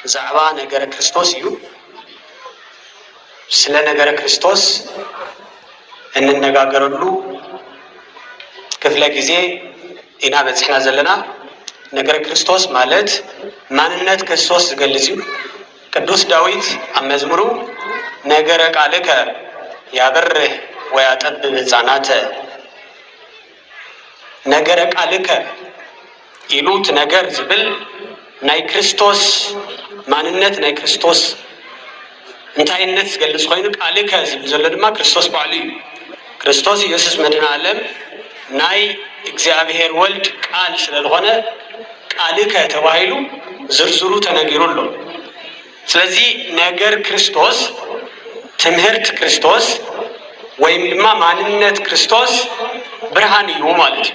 زعبا نجار كريستوس يو سلا نجار كريستوس إن النجاجر له كفلا جزء إنا بتحنا زلنا نجار كريستوس مالت ماننت كريستوس جلزيو قدوس داويد عم مزمرو نجارك عليك يا بره ويعتب بزعناته نجارك عليك يلوت نجار زبل ناي كريستوس ماننت ناي كريستوس انتهي الناس قال لسخوينك عليك زبل ما كريستوس بعلي كريستوس يسوس مدينة عالم ناي እግዚአብሔር ወልድ ቃል ስለሆነ ቃልከ ተባይሉ ዝርዝሩ ተነግሮሎ ስለዚህ ነገር ክርስቶስ ትምህርት ክርስቶስ ወይም ድማ ማንነት ክርስቶስ ብርሃን እዩ ማለት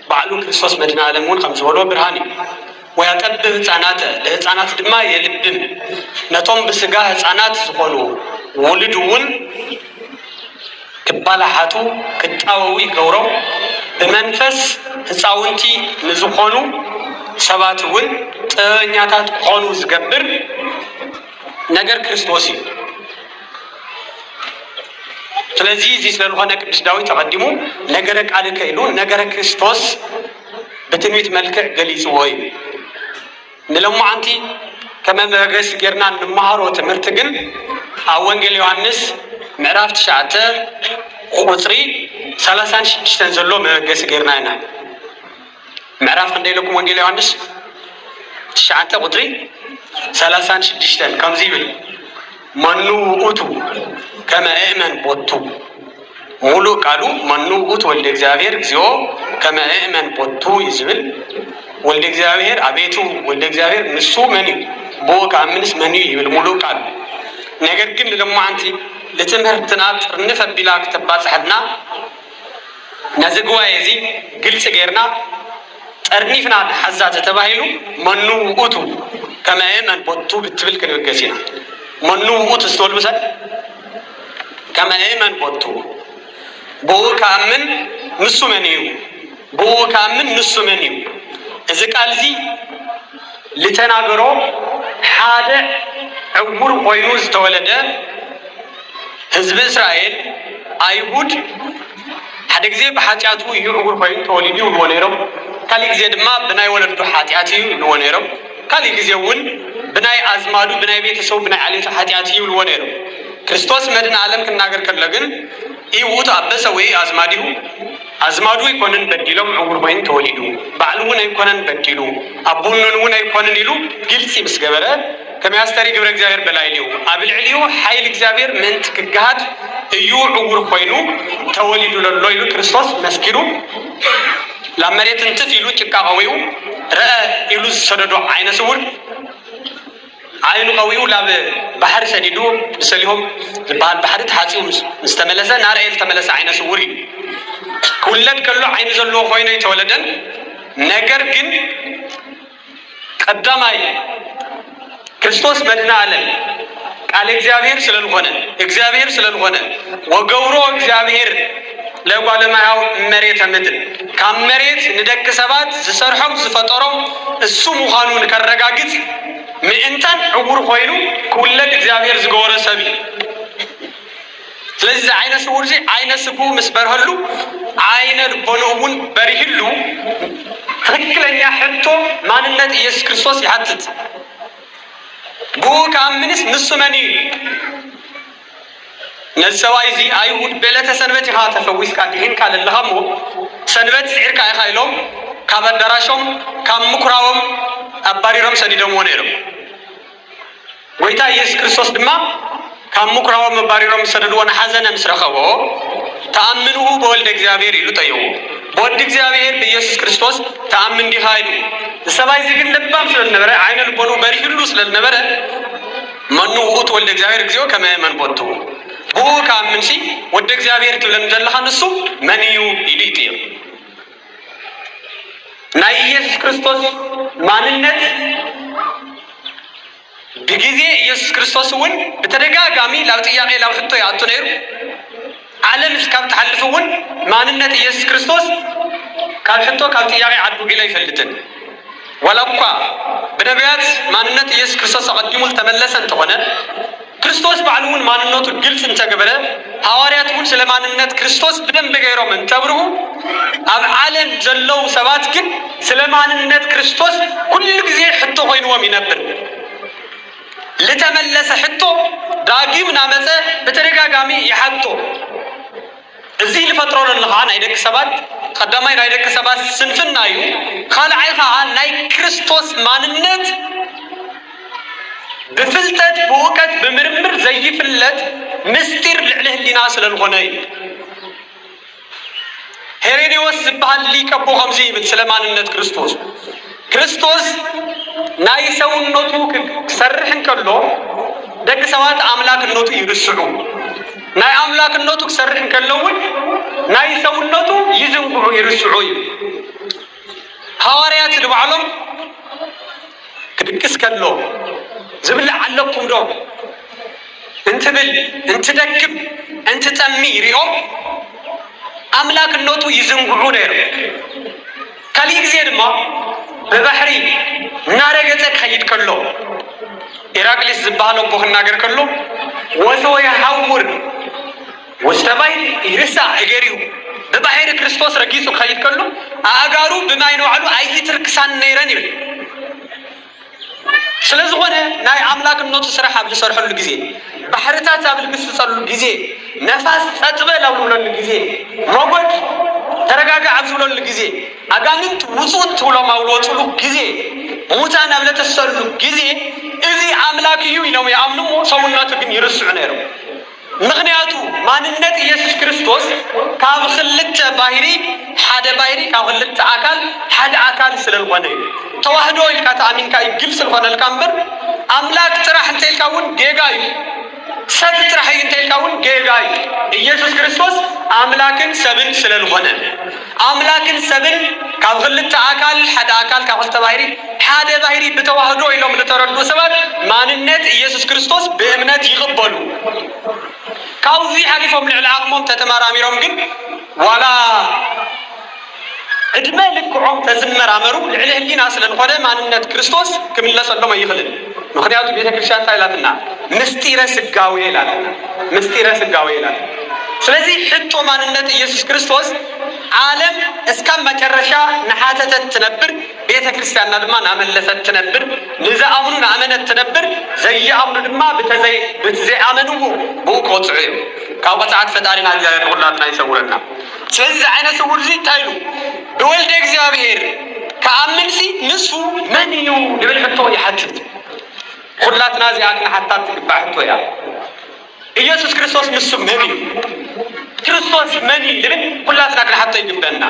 ባሉ ክርስቶስ መድኃኔ ዓለሙን ከምዝበሎ ብርሃን እዩ ወያጠብብ ህፃናት ለህፃናት ድማ የልብም ነቶም በስጋ ህፃናት ዝኾኑ ወልዱውን ክባላሓቱ ክጣወዊ ገውሮ በመንፈስ ህፃውንቲ ንዝኾኑ ሰባትውን ጥኛታት ሆኑ ዝገብር ነገር ክርስቶስ እዩ ስለዚህ እዚህ ስለሆነ ቅዱስ ዳዊት ተቀድሞ ነገረ ቃልከ ይሉ ነገረ ክርስቶስ በትንቢት መልክ ገሊጽዎ እዩ ንለሙ አንቲ ከመመገስ ገርና ንማሃሮ ትምህርት ግን ኣብ ወንጌል ዮሐንስ ምዕራፍ 9 ቁጥሪ 36 ዘሎ መመገስ ገርና ኢና ምዕራፍ እንደይለኩም ወንጌል ዮሐንስ 9 ቁጥሪ 36 ከምዚ ይብል መኑ ውእቱ ከመ እመን ቦቱ ሙሉ ቃሉ መኑ ውእቱ ወልደ እግዚአብሔር እግዚኦ ከመ እመን ቦቱ ይዝብል ወልደ እግዚአብሔር አቤቱ ወልደ እግዚአብሔር ንሱ መን እዩ ቦ ከአምንስ መን እዩ ይብል ሙሉ ቃሉ ነገር ግን ለማ አንቲ ለትምህርትና ጥርንፈ ቢላ ከተባጽሐልና ነዝግዋ የዚ ግልጽ ገርና ጠርኒፍና ሐዛት ተባሂሉ መኑ ውእቱ ከመ እመን ቦቱ ብትብል ክንወገሲና መኑ ውእቱ ስተወል ምሰል ከመ እመን ቦቱ ቦ ከአምን ንሱ መን እዩ ቦ ከአምን ንሱ መን እዩ እዚ ቃል እዚ ልተናገሮ ሓደ ዕውር ኮይኑ ዝተወለደ ህዝብ እስራኤል አይሁድ ሓደ ጊዜ በኃጢአቱ እዩ ዕውር ኮይኑ ተወሊዱ ይብልዎ ነይሮም ካሊእ ጊዜ ድማ ብናይ ወለዱ ኃጢአት እዩ ይብልዎ ነይሮም ካሊእ ጊዜ እውን ብናይ አዝማዱ ብናይ ቤተሰቡ ብናይ ዓሌቱ ኃጢአት እዩ ይብልዎ ነይሮም ክርስቶስ መድኃኔ ዓለም ክናገር ከሎ ግን ይውት አበሰ ወይ አዝማዲሁ አዝማዱ ይኮንን በዲሎም ዕውር ኮይኑ ተወሊዱ ባዕሉውን አይኮነን በዲሉ አቡኑን አይኮነን ይሉ ግልጽ ምስገበረ ከመያስተሪ ግብረ እግዚአብሔር በላይ ሊው አብልዕሊው ኃይል እግዚአብሔር ምንት ክጋድ እዩ ዕውር ኮይኑ ተወሊዱ ለሎ ይሉ ክርስቶስ መስኪሩ ለመሬት እንትፍ ይሉ ጭቃ ቀዊው ረአ ይሉ ሰደዶ አይነ ስውር አይኑ ቀዊው ላብ ባህር ሰዲዱ ሰሊሆም ባል ባህር ተሐጺው ምስተመለሰ ናርኤል ተመለሰ አይነ ስውር ኩለት ከሎ አይነ ዘሎ ኮይኑ ይተወለደን ነገር ግን ቀዳማይ ክርስቶስ መድኃኔ ዓለም ቃል እግዚአብሔር ስለልሆነ ወገብሮ እግዚአብሔር ለጓለማያው መሬት ምድር ካመሬት ንደቅ ሰባት ዝሰርሖም ዝፈጠሮም እሱ ምዃኑን ከረጋግጥ ምእንታን ዕውር ኮይኑ ኩለት እግዚአብሔር ዝገበረ ሰብ ስለዚህ አይነ ስውር ዚ አይነ ስቡ ምስበርህሉ አይነ ልቦኑውን በሪህሉ ትክክለኛ ሕቶ ማንነት ኢየሱስ ክርስቶስ ይሐትት ቦ ከአምንስ ንሱ መን እዩ ነሰዋይ ዚ አይሁድ በለተ ሰንበት ይኻ ተፈዊስካ ዲህን ካለለሃሞ ሰንበት ጽዕርካ ይኻ ኢሎም ካብ አዳራሾም ካብ ምኩራቦም አባሪሮም ሰዲዶም ነይሮም ጎይታ ኢየሱስ ክርስቶስ ድማ ካብ ምኩራቦም አባሪሮም ሰደድዎን ሐዘነ ምስረኸቦ ተአምንሁ በወልደ እግዚአብሔር ይሉ ጠየቁ በወልደ እግዚአብሔር በኢየሱስ ክርስቶስ ተአምን ዲኻ ይሉ ሰባይ ዝግን ልባም ስለነበረ አይነ ልቦኑ በሪህሉ ስለነበረ መኑ ውእቱ ወልደ እግዚአብሔር እግዚኦ ከመ እመን ቦቱ ቦ ከአምንሲ ወልደ እግዚአብሔር ትብለን ዘለኻ ንሱ መን እዩ ይሉ ይጥየቅ ናይ ኢየሱስ ክርስቶስ ማንነት بجزء يسوع كريستوس ون بترجع لو تيجي لو حطوا يعطوا عالم إسكاب تحلفون ما ننت يسوع كريستوس كان حطوا كان تيجي عدو إلى يفلتن ولكوا بنبيات ماننت ኢየሱስ ክርስቶስ قدمو ተመለሰ እንተሆነ ክርስቶስ ባሉን ማንነቱ ግልጽ እንተገበረ ሐዋርያቱን ስለ ማንነት ክርስቶስ በደንብ ገይሮም እንተብሩ አብ ዓለም ዘለው ሰባት ግን ስለ ማንነት ክርስቶስ ሁሉ ጊዜ ሕቶ ሆይኖም ይነብር ለተመለሰ ሕቶ ዳግም ናመፀ በተደጋጋሚ ይሐቶ እዚህ ልፈጥሮን ለሃን አይደክ ሰባት ቀዳማይ አይደክ ሰባት ስንፍናዩ ካልዓይኻ ናይ ክርስቶስ ማንነት بفلتت بوقت بمرمر زي فلت مستير لعله اللي ناس للغني هيريني وسبحان لي كبو خمسي بتسلمان النت كريستوس نايسو النوتو كسرحن كله دق سوات أملاك النوتو يرسعو ناي أملاك النوتو كسرحن كله نايسو النوتو يزنقو يرسعو هواريات لبعلم كدكس كله زبل علقكم دو انت بل انت دكب انت تمي ريوم املاك النوتو يزنقعون يرو كاليك زيد ما ببحري نارجتك خيد كله إراقليس زبالو بوخ ناقر كله وثو يحور واستباين يرسع اجريو ببحر كريستوس رقيسو خيد كله اقارو بما ينوعلو اي تركسان نيران يبل ስለዝሆነ ናይ አምላክ ነቱ ስራሕ አብ ዝሰርሐሉ ጊዜ ባሕርታት አብ ዝብስጸሉ ጊዜ ነፋስ ጸጥበል አብ ዝብለሉ ጊዜ ሞገድ ተረጋጋ አብ ዝብለሉ ጊዜ አጋንንት ውጹት ብሎም አብ ዝወጽሉ ጊዜ ሙታን አብ ለተሰሉ ጊዜ እዚ አምላክ እዩ ኢሎም ያምኑ ሰውነቱ ግን ይርስዑ ነይሩ ምክንያቱ ማንነት ኢየሱስ ክርስቶስ ካብ ክልተ ባህሪ ሓደ ባህሪ ካብ ክልተ አካል ሓደ አካል ስለልሆነ ተዋህዶ ኢልካ ተአሚንካ ይግል ስለሆነ ልካምበር አምላክ ጥራሕ እንተልካውን ጌጋዩ ሰብ ጥራሕ እንተልካውን ጌጋዩ ኢየሱስ ክርስቶስ አምላክን ሰብን ስለልሆነ አምላክን ሰብን ካብ ክልተ አካል ሓደ አካል ካብ ክልተ ባህሪ ሓደ ባህሪ በተዋህዶ ኢሎም ለተረዱ ሰባት ማንነት ኢየሱስ ክርስቶስ በእምነት ይቀበሉ كاوزي حليفهم للعقمهم تتمراميرهم جن ولا إدمالك عم تزمر عمرو لعله اللي ناس لنقول ما ننت كريستوس كمل الله صلى الله عليه وسلم مخديات بيتك كريستيان تايلاتنا مستيرة سجاوية لا مستيرة سجاوية لا سلزي حتى ما ننت يسوع كريستوس عالم اسكان ما كرشا نحاتة تنبر بيتك كريستيان ندمان عمل لسات تنبر نزا أمنون عملت تنبر زي أمنون ما بتزي أمنوه بوقت عيب كاوبت عاد فتارين هذه الغلات ما يسولنا سلزي عين سول زي تايلو بولدك زابير كأمن سي نصفو من يو لبل حتى يحدد غلات نازي عقنا حتى تكبع حتى يا ኢየሱስ ክርስቶስ ንሱ መኒ ክርስቶስ መኒ ለምን ሁላትና ግን حتى ይግበና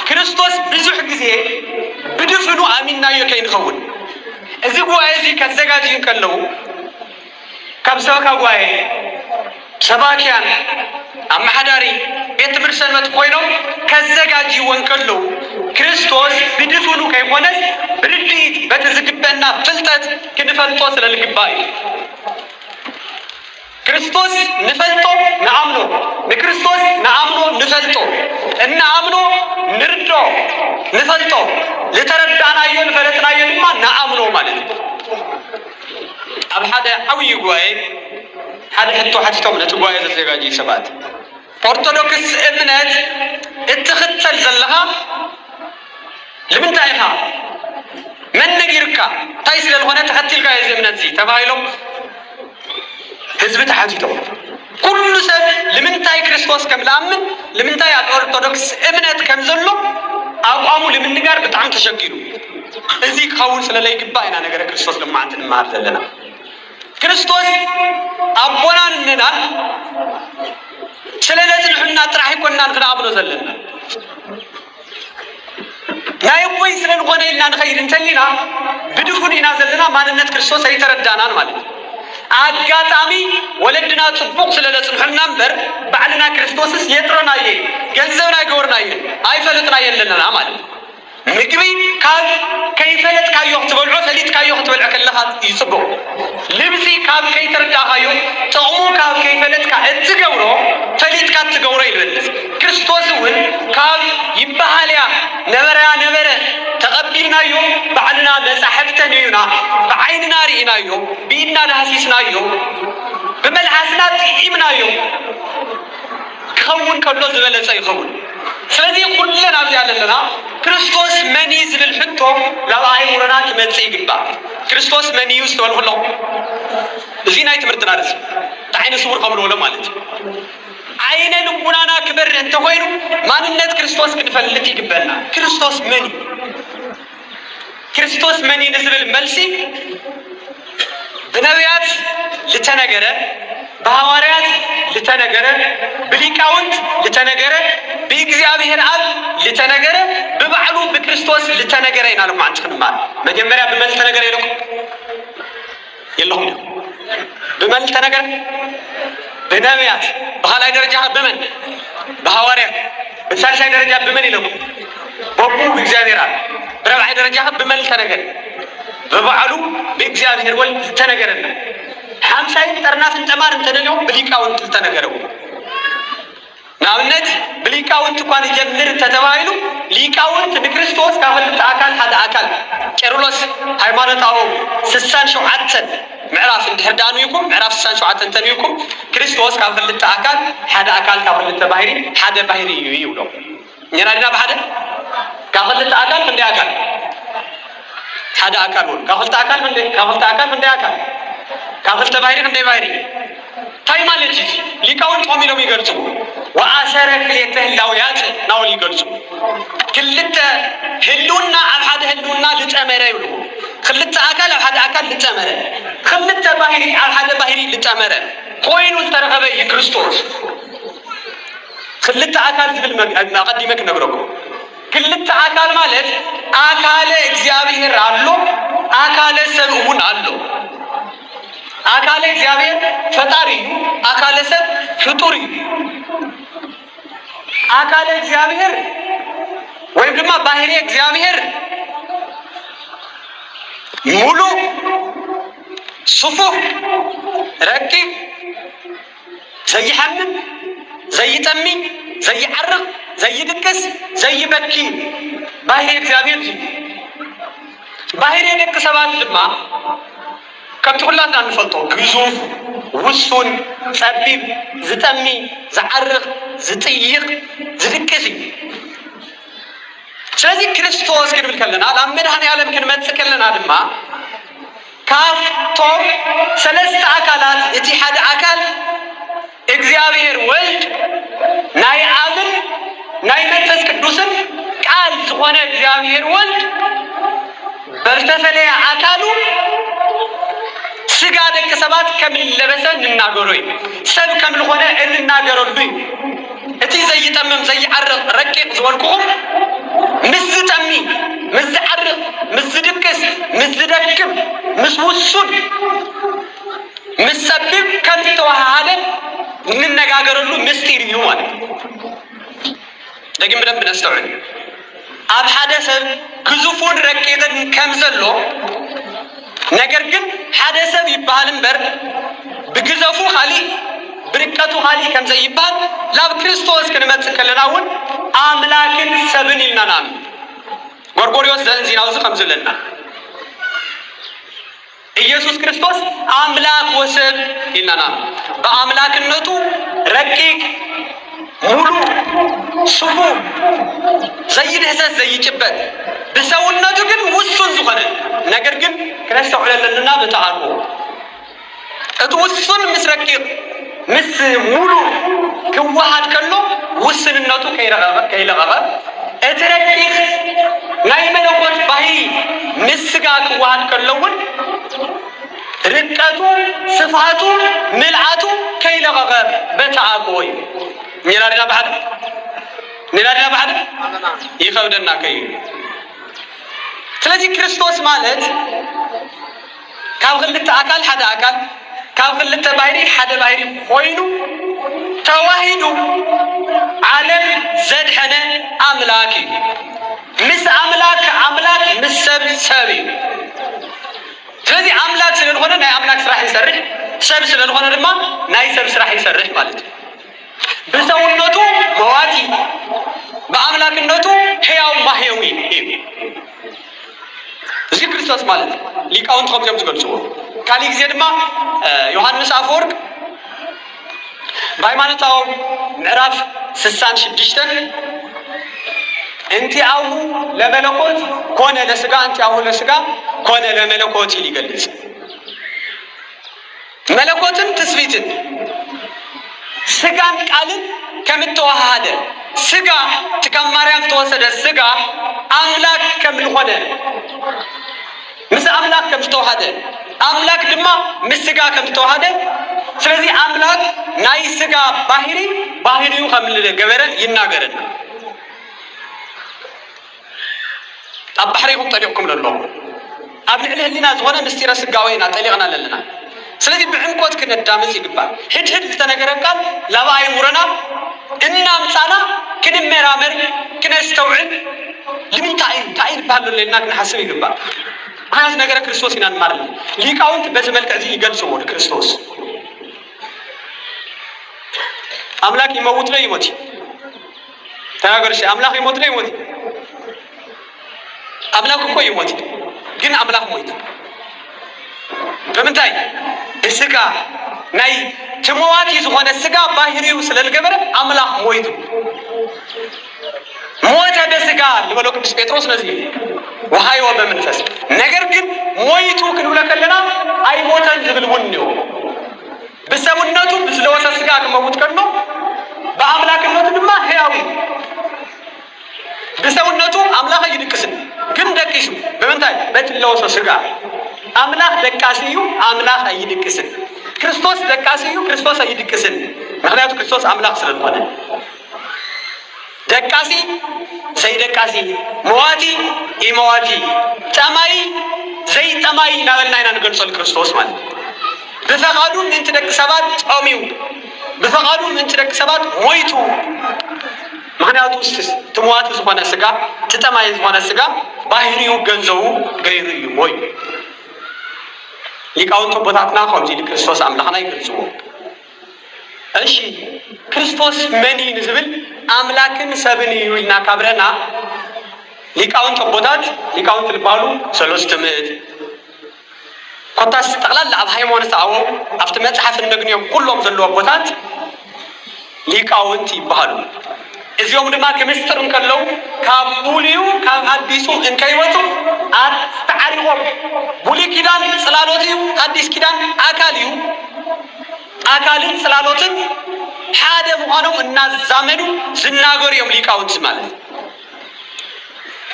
ክርስቶስ ብዙሕ ጊዜ ብድፍኑ አሚንና የከይንኸውን እዚ ጉባኤ እዚ ከዘጋጅን ከለው ካብሰካ ጉባኤ ሰባኪያን አማሐዳሪ ቤት ትምህርት ሰንበት ኮይኖም ከዘጋጅ ወንከለው ክርስቶስ ብድፍኑ ከይሆነስ ብድዲት በተዝግበና ፍልጠት ክንፈልጦ ስለልግባይ ክርስቶስ ንፈልጦ ነአምኖ ንክርስቶስ ነአምኖ ንፈልጦ እና አምኖ ንርዶ ንፈልጦ ለተረዳናዮ ንፈለጥናዮ ድማ ነአምኖ ማለት ኣብ ሓደ ዓብይ ጉባኤ ሓደ ሕቶ ሓቲቶም ነቲ ጉባኤ ዘዘጋጁ ሰባት ኦርቶዶክስ እምነት እትኽተል ዘለኻ ንምንታይ ኢኻ መን ነጊርካ እንታይ ስለዝኾነ ተኸቲልካ እዚ እምነት እዚ ተባሂሎም ህዝብ ተሓቲቶም ኩሉ ሰብ ንምንታይ ክርስቶስ ከም ለአምን ንምንታይ ኣብ ኦርቶዶክስ እምነት ከም ዘሎ አቋሙ ለምንጋር በጣም ተሸጊሩ እዚ ካውን ስለላይ ግባ ኢና ነገር ክርስቶስ ለማንት እንማር ዘለና ክርስቶስ አቦናንና ስለለዝንሕና ጥራሕ ይኮናን ክናብሎ ዘለና ናይ ወይ ስለልኾነ ኢልና ንኸይድ እንተሊና ብድፉን ኢና ዘለና ማንነት ክርስቶስ አይተረዳናን ማለት ነው አጋጣሚ ወለድና ጽቡቅ ስለለጽንሕና እምበር ባዕልና ክርስቶስስ የጥረናየ ገንዘብና ገወርናየ አይፈልጥናየ ለና ማለት ነው ምግቢ ካብ ከይፈለጥ ካዮ ትበልዑ ፈሊጥ ካዮ ትበልዑ ከለኻ ይጽቡቅ ልብሲ ካብ ከይተረዳኻዮ ጥቕሙ ካብ ከይፈለጥ ካ እትገብሮ ፈሊጥ ካ ትገብሮ ይልበልስ ክርስቶስ እውን ካብ ይባሃልያ ነበረ ተቀቢልናዮ ባዕልና منيونا بعيننا رئينا يوم بإننا نحسسنا يوم بملحسنا تقيمنا يوم كون كله زبالة يخون ስለዚህ ሁሉን አብያለና ክርስቶስ መኒ ዝብል ሕቶ ለባይ ሙረና ክመጽእ ይግባእ ክርስቶስ መኒ ይስተወል ሁሉ እዚ ናይ ትምህርትና ደስ ታይነ ስውር ከምሎ ማለት አይነ ልቡናና ክበር እንተ ኮይኑ ማንነት ክርስቶስ ክንፈልጥ ይግበና ክርስቶስ መኒ ዝብል መልሲ በነቢያት ለተነገረ በሐዋርያት ለተነገረ በሊቃውንት ለተነገረ በእግዚአብሔር አብ ለተነገረ በባዕሉ በክርስቶስ ለተነገረ ይናል ማንተን ማለት መጀመሪያ በመል ተነገረ የለሁም በመል ተነገረ በነቢያት በኋላይ ደረጃ በመን በሐዋርያት በሳልሳይ ደረጃ በመን ይለው በቡ በእግዚአብሔር አብ በረባዕ ደረጃ በመል ተነገረ በባዕሉ በእግዚአብሔር ወልድ ተነገረና ሐምሳይ ጠርናፍ እንተማር እንተደለው በሊቃውንት ተነገረው ናውነት በሊቃውንት እንኳን ጀምር ተተባይሉ ሊቃውንት በክርስቶስ ካፈልት አካል ሓደ አካል ቄርሎስ ሃይማኖታው 67 ምዕራፍ እንድሕዳኑ ይኩም ምዕራፍ 67 እንተንይኩም ክርስቶስ ካፈልት አካል ሓደ አካል ካፈልት ባህሪ ሓደ ባህሪ ይውለው ኘራዲና በሓደ ካፈልት አካል እንደ አካል ሓደ አካል ወን ካፈልት አካል እንደ አካል ካፈልተ ባህሪ እንደ ባህሪ ታይ ማለት ይዚ ሊቃውንት ቆሚለው ይገልጹ ወአሰረ ክልተ ህላውያት ነው ይገልጹ ክልተ ህሉና አብ ሓደ ህሉና ልጨመረ ይብሉ ክልተ አካል አብ ሓደ አካል ልጨመረ ክልተ ባህሪ አብ ሓደ ባህሪ ልጨመረ ኮይኑ ተረኸበ ክርስቶስ ክልተ አካል ዝብል መቀዲመክ ነግረኩ ክልተ አካል ማለት አካለ እግዚአብሔር አሎ አካለ ሰብኡን አሎ አካለ እግዚአብሔር ፈጣሪ አካለ ሰብ ፍጡሪ አካለ እግዚአብሔር ወይም ድማ ባህሪ እግዚአብሔር ሙሉ صفوح ركي زي حمم زي تمي زي عرق زي دكس زي بكي ባህሪ እግዚአብሔር ባህሪ ደቅ ሰባት ድማ ከምትሁላትና እንፈልጦ ግዙፍ ውሱን ጸቢብ ዝጠሚ ዝዓርቕ ዝጥይቕ ዝድቅስ ስለዚህ ክርስቶስ ክንብል ከለና ኣብ መድኃኔ ዓለም ክንመጽእ ከለና ድማ ካብቶም ሰለስተ አካላት እቲ ሓደ አካል እግዚአብሔር ወልድ ናይ አብን ናይ መንፈስ ቅዱስን ቃል ዝኾነ እግዚአብሔር ወልድ በርተፈለየ አካሉ ስጋ ደቅ ሰባት ከምለበሰ እንናገሮይ ሰብ ከምልኾነ እንናገረሉ እቲ ዘይጠምም ዘይዓርቕ ረቂቕ ዝበልኩኹም ምስ ዝጠሚ ምስ ዝዓርቕ ምስ ዝድቅስ ምስ ዝደክም ምስ ውሱን ምስ ሰቢብ ከም ተዋሃደ እንነጋገረሉ ምስጢር እዩ ማለት ደግም በደንብ ነስተውዕል ኣብ ሓደ ሰብ ግዙፉን ረቂቕን ከም ዘሎ ነገር ግን ሓደ ሰብ ይባሃል እምበር ብግዘፉ ኻሊእ ብርቀቱ ኻሊእ ከም ዘይባሃል ላብ ክርስቶስ ክንመጽእ ከለና እውን ኣምላክን ሰብን ኢልና ንኣምን ጎርጎርዮስ ዘእንዚናው ከም ዝብለና ኢየሱስ ክርስቶስ አምላክ ወሰብ ኢልና ንኣምን በአምላክነቱ ረቂቅ ሙሉ ስፉ ዘይድህሰስ ዘይጭበት ብሰውነቱ ግን ውሱን ዝኾነ ነገር ግን ክነስተውዕለለና በተዓልሞ እቲ ውሱን ምስ ረቂቕ ምስ ሙሉ ክዋሃድ ከሎ ውስንነቱ ከይለቐቐ እቲ ረቂቕ ናይ መለኮት ባህሪ ምስ ስጋ ክዋሃድ ከሎውን ርቀቱ ስፋቱ ምልዓቱ ከይለቐቐ በተዓልሞ እዩ ኒላድና በሓደ ይኸብደና ከዩ ስለዚህ ክርስቶስ ማለት ካብ ክልተ አካል ሓደ አካል ካብ ክልተ ባህሪ ሓደ ባህሪ ኮይኑ ተዋሂዱ ዓለም ዘድሐነ አምላክ ምስ አምላክ ምስ ሰብ እዩ ስለዚህ አምላክ ስለሆነ ናይ አምላክ ስራሕ ይሰርሕ ሰብ ስለሆነ ድማ ናይ ሰብ ስራሕ ይሰርሕ ማለት እዩ በሰውነቱ መዋቲ በአምላክነቱ ሕያው ማህያዊ እዩ እዚ ክርስቶስ ማለት ሊቃውንት ከምዚኦም ዝገልጽዎ ካሊእ ግዜ ድማ ዮሐንስ አፈወርቅ በሃይማኖታዊ ምዕራፍ 66 እንቲአሁ ለመለኮት ኮነ ለስጋ እንቲአሁ ለስጋ ኮነ ለመለኮት ይገልጽ መለኮትን ትስቢትን ስጋን ቃልን ከምትዋሃደ ስጋ ትካም ማርያም ተወሰደ ስጋ አምላክ ከምልሆነ ምስ አምላክ ከምተዋሃደ አምላክ ድማ ምስ ስጋ ከምተዋሃደ ስለዚህ አምላክ ናይ ስጋ ባህሪው ከምልገበረ ይናገረና ኣብ ባሕሪኩም ጠሊቕኩም ለሎ ኣብ ልዕሊ ህሊና ዝኾነ ምስጢረ ስጋዊና ጠሊቕና ኣለና ስለዚህ ብዕንቆት ክነዳምፅ ይግባል ሕድሕድ ዝተነገረ ቃል ላባ አይሙረና እናምፃና ክንመራመር ክነስተውዕል ልምንታይ እንታይ ይባል ለና ክንሓስብ ይግባል አያዝ ነገር ክርስቶስ ይናን ማለት ሊቃውንት በዚህ መልክ እዚህ ይገልጹው ክርስቶስ አምላክ ይሞት ላይ ይሞት ታገርሽ አምላክ ይሞት ላይ ይሞት አምላክ እኮ ይሞት ግን አምላክ ሞት በምንታይ በስጋ ናይ ትሞዋት ይዝሆነ ስጋ ባህሪው ስለልገበረ አምላክ ሞት ሞተ በስጋ ለበሎ ቅዱስ ጴጥሮስ ነዚህ ወሃይወ በመንፈስ ነገር ግን ሞይቱ ክንብለከለና አይሞተን ዝብልውን ነው በሰውነቱ ስለወሰ ስጋ ከመውት ከኖ በአምላክነቱ ድማ ህያው በሰውነቱ አምላክ ይድቅስን ግን ደቂሱ በመንታይ በትለወሰ ስጋ አምላክ ደቃሲዩ አምላክ አይድቅስን ክርስቶስ ደቃሲዩ ክርስቶስ አይድቅስን ምክንያቱ ክርስቶስ አምላክ ስለሆነ ደቃሲ ዘይደቃሲ መዋቲ ኢመዋቲ ጠማይ ዘይጠማይ ናበልናይና ንገልጾል ክርስቶስ ማለት በፈቃዱ ምን ትደቅ ሰባት ጾሚው በፈቃዱ ምን ትደቅ ሰባት ሞይቱ ምክንያቱ ትሟት ዝኾነ ስጋ ትጠማይ ዝኾነ ስጋ ባህሪው ገንዘው ገይሩ ሞይ ሊቃውንቱ ቦታትና ከምዚ ክርስቶስ አምላክና ይገልጽዎ እሺ ክርስቶስ መኒ ንዝብል አምላክን ሰብን ይውልና ካብረና ሊቃውንቱ ቦታት ሊቃውንቱ ልባሉ ሰለስተ ምዕት ኮታስ ጠቅላላ ኣብ ሃይማኖት አዎ ኣብቲ መጽሐፍ እንደግኒዮም ሁሉም ዘለዎ ቦታት ሊቃውንት ይባሃሉ እዚኦም ድማ ከምስጥር እንከለው ካብ ሙሉዩ ካብ አዲሱ እንከይወጡ አትዓሪቆም ሙሉ ኪዳን ጽላሎትዩ አዲስ ኪዳን አካልዩ አካልን ጽላሎትን ሓደ ምዃኖም እናዛመዱ ዝናገሩ ሊቃውንት ማለት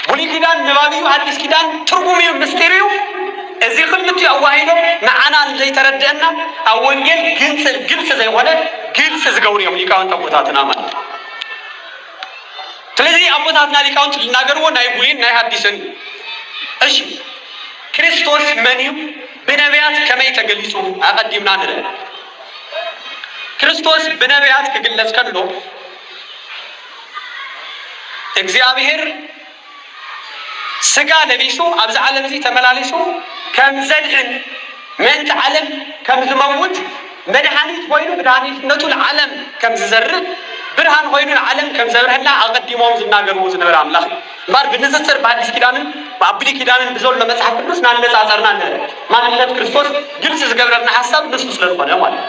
ሙሉ ኪዳን ንባቢዩ አዲስ ኪዳን ትርጉምዩ ምስጢርዩ እዚ ክልቱ ያዋሂዶ ማዓና ዘይተረደአና ኣብ ወንጌል ግልጽ ዘይሆነ ግልጽ ዝገብሩዮም ሊቃውንት አቦታትና ማለት ስለዚህ አቦታትና ሊቃውንት ሊናገሩዎ ናይ ሙሉን ናይ ሐዲስን እሺ ክርስቶስ መኒው በነቢያት ከመይ ተገልጹ አቀዲምና ነረ ክርስቶስ በነቢያት ከገለጽ ከሎ እግዚአብሔር ስጋ ለቢሱ አብዛ ዓለም እዚ ተመላልሱ ከም ዘድህን መንት ዓለም ከም ዝመውት መድኃኒት ኮይኑ መድኃኒትነቱ ለዓለም ከም ዝዘርግ ብርሃን ኮይኑ ለዓለም ከም ዘብርህና አቀዲሞም ዝናገርዎ ዝነበረ አምላክ ባር ብንጽጽር በአዲስ ኪዳንን በአብሊ ኪዳንን ብዘሎ መጽሐፍ ቅዱስ ናነጻጸርና ነረ ማንነት ክርስቶስ ግልጽ ዝገብረና ሐሳብ ንሱ ስለሆነ ማለት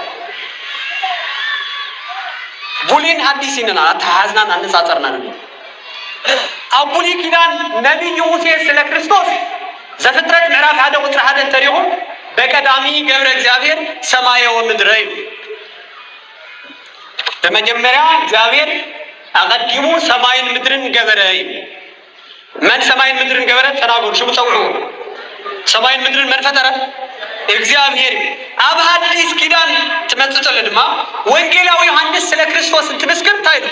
ቡሊን ሐዲስ ይነና ተሐዝና ናነጻጸርና ነረ አቡሊ ኪዳን ነብዩ ሙሴ ስለ ክርስቶስ ዘፍጥረት ምዕራፍ 1 ቁጥር 1 ተሪሁ በቀዳሚ ገብረ እግዚአብሔር ሰማየ ወምድረ በመጀመሪያ እግዚአብሔር አቀዲሙ ሰማይን ምድርን ገበረ من سماين مدرن جبرت تناقول شو بتسويه سماين مدرن من فترة እግዚአብሔር አብ ሐዲስ ኪዳን ተመጽተለ ድማ ወንጌላዊ ዮሐንስ ስለ ክርስቶስ እንትመስክር ታይሉ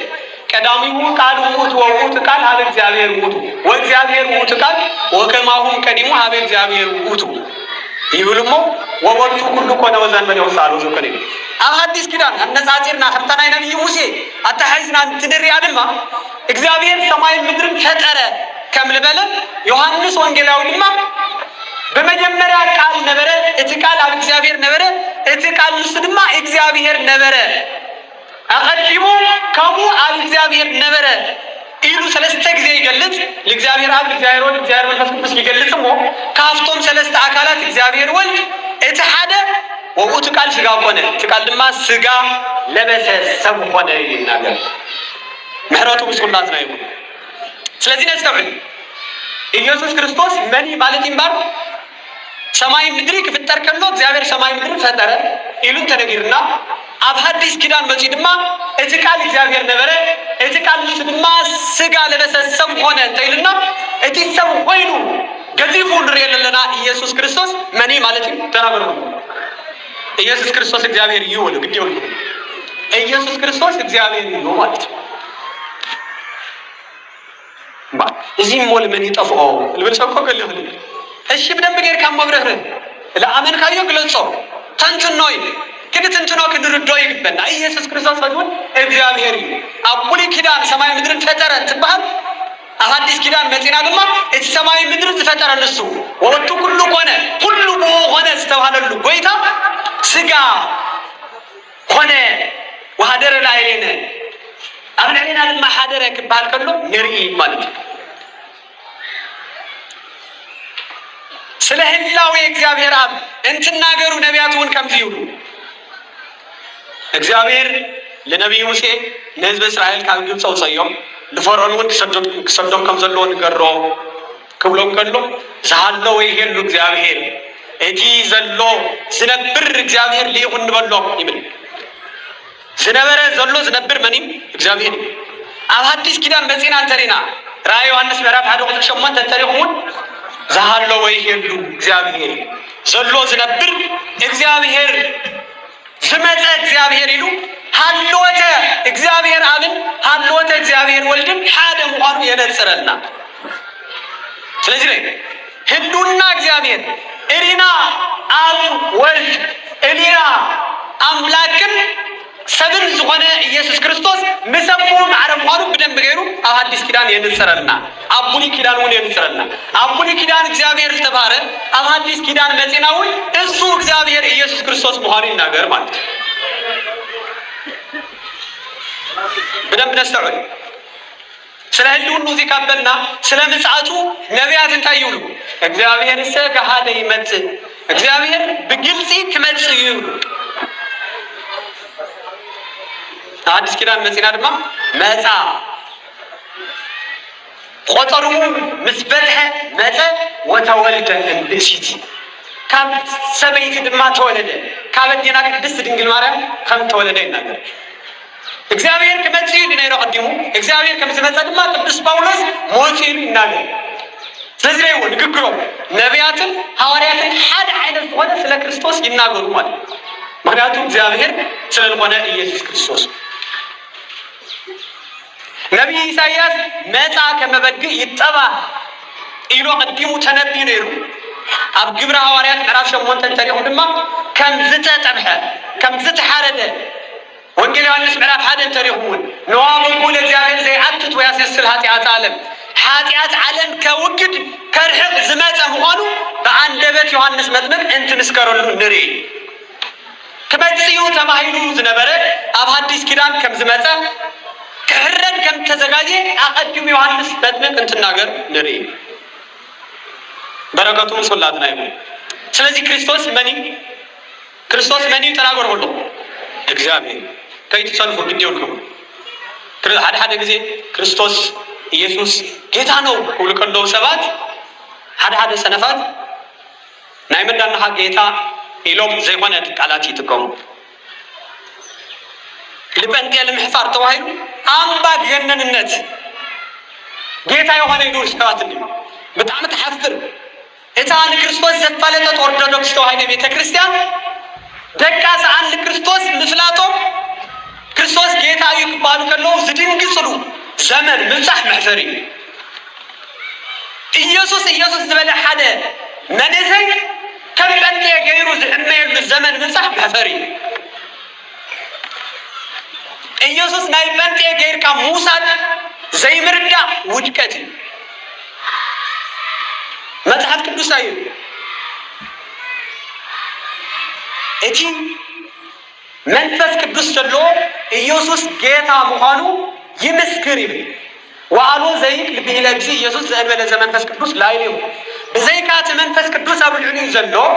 ቀዳሚው ቃል ውእቱ ወውእቱ ቃል ሀበ እግዚአብሔር ውእቱ ወእግዚአብሔር ውእቱ ቃል ወከማሁም ቀዲሙ ሀበ እግዚአብሔር ውእቱ ይብልሞ ወወልቱ ኩሉ ኮነ ወዘንበለ ወሳሉ ዘከለ አብ ሐዲስ ኪዳን አነጻጽርና ኸምታናይ ነብዩ ሙሴ አታሐይዝና እንትድሪ አድማ እግዚአብሔር ሰማይ ምድርን ፈጠረ ከምልበለ ዮሐንስ ወንጌላዊ ድማ በመጀመሪያ ቃል ነበረ እቲ ቃል አብ እግዚአብሔር ነበረ እቲ ቃል ንሱ ድማ እግዚአብሔር ነበረ አቀዲሙ ከሙ አብ እግዚአብሔር ነበረ إلو سلسة جزء يجلس لإجزابير عبد إجزابير ولد إجزابير من فسق بس يجلس مو كافتم سلسة أكلات إجزابير ولد إتحادة وقتقال سجا قنة تقال ما سجا لبس سب قنة النجار محراته بسكولاتنا يقول سلسين استوعب إيسوس كريستوس مني مالتين بار سماي مدري كيف تركنه إجزابير سماي مدري فترة إلو تنقيرنا أبهديس كده المسجد ما إتقال إجزابير نبرة إتقال ما سجا لبس سب قنة تقولنا إتي سب وينو قديفون ريال لنا إيسوس كريستوس مني مالتين تنابرون ኢየሱስ ክርስቶስ እግዚአብሔር ይሁን ግዴው ኢየሱስ ክርስቶስ እግዚአብሔር ይሁን ማለት እዚህ ሞል ምን ይጠፋው ልብልሰኮ ገለህ እሺ በደንብ ገር ካመብረህ ለአመን ካዩ ግለጾ ታንትኖይ ከነተንትኖ ከድርዶ ይግበና ኢየሱስ ክርስቶስ ሆኖ እግዚአብሔር አቡሊ ኪዳን ሰማይ ምድርን ፈጠረ ተባህ አዲስ ኪዳን መጽና ድማ እቲ ሰማይ ምድርን ፈጠረ ለሱ ወጡ ሁሉ ሆነ ዝተባለሉ ጎይታ ስጋ ሆነ ወሐደረ ላይለነ አብለና ድማ ሐደረ ክባል ከሎ ንርኢ ማለት ስለ ህላዌ እግዚአብሔር አብ እንትናገሩ ነቢያቱን ከምዚዩ እግዚአብሔር ለነቢዩ ሙሴ ለሕዝበ እስራኤል ካብ ግብፅ አውፅዮም ለፈርዖን ክሰዶም ከም ዘለዎ ንገሮ ክብሎም ከሎ ዝሃሎ ወይ ሄሉ እግዚአብሔር እቲ ዘሎ ዝነብር እግዚአብሔር ሊሆን ንበሎ ይብል ዝነበረ ዘሎ ዝነብር መኒም እግዚአብሔር ኣብ ሐዲስ ኪዳን በጽና እንተሪና ራእይ ዮሐንስ ምዕራፍ 1:8 ተሪኹን ዝሃሎ ወይ ሄሉ እግዚአብሔር ዘሎ ዝነብር እግዚአብሔር ዝመፀ እግዚአብሔር ይሉ ሃልወተ እግዚአብሔር አብን ሃልወተ እግዚአብሔር ወልድን ሓደ ምዃኑ የነጽረልና ስለዚህ ህሉና እግዚአብሔር እሪና አብ ወልድ እሪና አምላክን ሰብን ዝኾነ ኢየሱስ ክርስቶስ ምሰሙም ዓረምኳኑ በደንብ ገይሩ ኣብ ሐዲስ ኪዳን የነጽረልና አቡሊ ኪዳን ወን የነጽረልና አቡሊ ኪዳን እግዚአብሔር ተባረ ኣብ ሐዲስ ኪዳን መጽናው እሱ እግዚአብሔር ኢየሱስ ክርስቶስ ምዃኑ ይናገር ማለት በደንብ ነስተውል ስለ ህልውናው ዚካበልና ስለ ምጽአቱ ነቢያት እንታዩሉ እግዚአብሔር ከሃደ ይመጽ እግዚአብሔር በግልጽ ከመጽ ይሉ አዲስ ኪዳን መጽና ድማ መጻ ቆጠሩ ምስበትሐ መጸ ወተወልደ እንብሲት ካብ ሰበይት ድማ ተወለደ ካበዲና ቅድስት ድንግል ማርያም ከም ተወለደ ይናገር እግዚአብሔር ከመጽይ ድነይሮ ቀዲሙ እግዚአብሔር ከምዝመጸ ድማ ቅዱስ ጳውሎስ ሞጺሉ ይናገር ስለዚህ ነው ንግግሩ ነቢያትን ሐዋርያትን ሓደ አይነት ሆነ ስለ ክርስቶስ ይናገሩ ማለት ምክንያቱም እግዚአብሔር ስለሆነ ኢየሱስ ክርስቶስ ነቢይ ኢሳይያስ መጻ ከመበግ ይጠባ ኢሎ ቀዲሙ ተነብይ ነይሩ ኣብ ግብረ ሐዋርያት ምዕራፍ 8 ተሪኹ ድማ ከም ዝተጠብሐ ከም ዝተሓረደ ወንጌል ዮሐንስ ምዕራፍ 1 ተሪኹን ነዋበቁ ለእግዚአብሔር ዘይዓትት ወያስስል ኃጢአት ዓለም ከውግድ ከርሕቅ ዝመጸ ምዃኑ በአንደበት ዮሐንስ መጥምቅ እንትንስከረሉ ንርኢ ከመጽዩ ተባሂሉ ዝነበረ ኣብ ሐዲስ ኪዳን ከም ዝመጸ ከህረን ከም ተዘጋጀ አቀድሙ ዮሐንስ መጥምቅ እንትናገር ንርኢ በረከቱን ሶላትና ይሁን ስለዚህ ክርስቶስ መኒ ተናገር ሁሉ እግዚአብሔር ከይተሰልፉ ግዴውልኩም ሓደ ጊዜ ክርስቶስ ኢየሱስ ጌታ ነው ሁሉ ከለው ሰባት ሓደ ሰነፋት ናይ መዳንኻ ጌታ ኢሎም ዘይኮነ ቃላት ይጥቀሙ ልበንጤል ምሕፋር ተዋሂሉ አምባ ገነንነት ጌታ የሆነ ይዱር ሰባት እንዴ በጣም ተሐፍር እታን ክርስቶስ ዘፋለጠ ኦርቶዶክስ ተዋሂዶ ቤተክርስቲያን ደቃስ አንድ ክርስቶስ ምስላጦም ክርስቶስ ጌታ ይባሉ ከለው ዝድንግጽሉ ዘመን ምንጻሕ መሕፈሪ ኢየሱስ ዝበለ ሓደ መንዘይ ከበንጤ ገይሩ ዝሕመየሉ ዘመን ምንጻሕ መሕፈሪ ኢየሱስ ናይ በንጤ ገይርካ ሙሳድ ዘይምርዳ ውድቀት መጽሐፍ ቅዱስ አዩ እቲ መንፈስ ቅዱስ ዘሎ ኢየሱስ ጌታ ምዃኑ ይመስክር ይብል وقالوا زيك لبيلا بزي يسوس زين ولا زمن فس قدوس لا يليو بزيكات من فس قدوس أبو العلي زلوا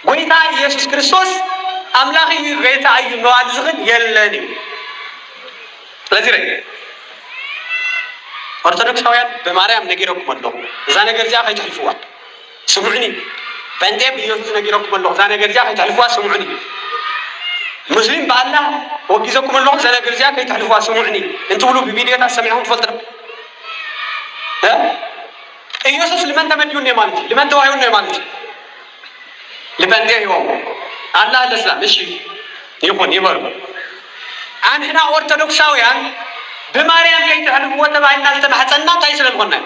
قويتا يسوس كريستوس أملاخي غيتا أي نوال زغن يلني لذيري أرثوذكساويان بماريام نجيركم الله إذا نجرجع خي تحلفوا سمعني بنتي بيوسف نجيركم الله إذا نجرجع خي تحلفوا سمعني مسلم بالله وجزاكم الله إذا نجرجع خي تحلفوا سمعني أنتوا قولوا بفيديو سمعهم تفضل ها يوسف لمن تمنيون يمانتي لمن توعيون يمانتي لبنتي يوم الله الإسلام مشي يكون يبرم عن هنا أرثوذكساويان بماريام كي تحلفوا تبعنا التبحثنا تايسل الغنى